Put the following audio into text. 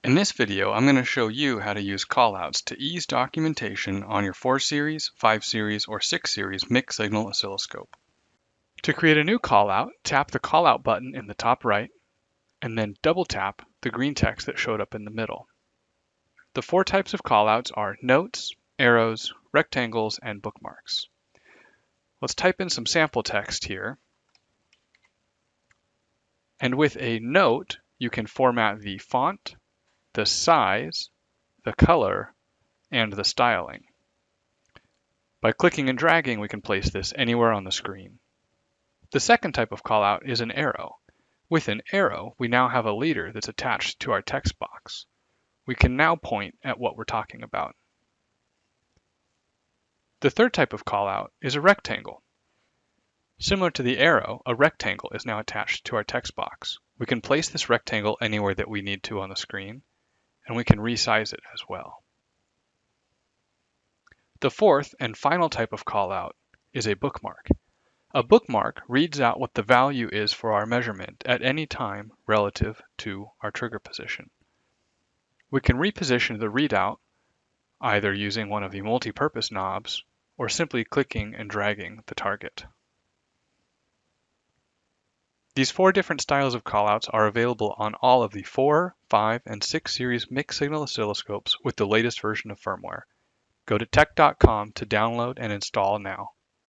In this video, I'm going to show you how to use callouts to ease documentation on your 4 series, 5 series, or 6 series mixed signal oscilloscope. To create a new callout, tap the callout button in the top right, and then double tap the green text that showed up in the middle. The 4 types of callouts are notes, arrows, rectangles, and bookmarks. Let's type in some sample text here. And with a note, you can format the font, the size, the color, and the styling. By clicking and dragging, we can place this anywhere on the screen. The second type of callout is an arrow. With an arrow, we now have a leader that's attached to our text box. We can now point at what we're talking about. The third type of callout is a rectangle. Similar to the arrow, a rectangle is now attached to our text box. We can place this rectangle anywhere that we need to on the screen, and we can resize it as well. The fourth and final type of callout is a bookmark. A bookmark reads out what the value is for our measurement at any time relative to our trigger position. We can reposition the readout either using one of the multi-purpose knobs or simply clicking and dragging the target. These 4 different styles of callouts are available on all of the 4, 5, and 6 series mixed signal oscilloscopes with the latest version of firmware. Go to tech.com to download and install now.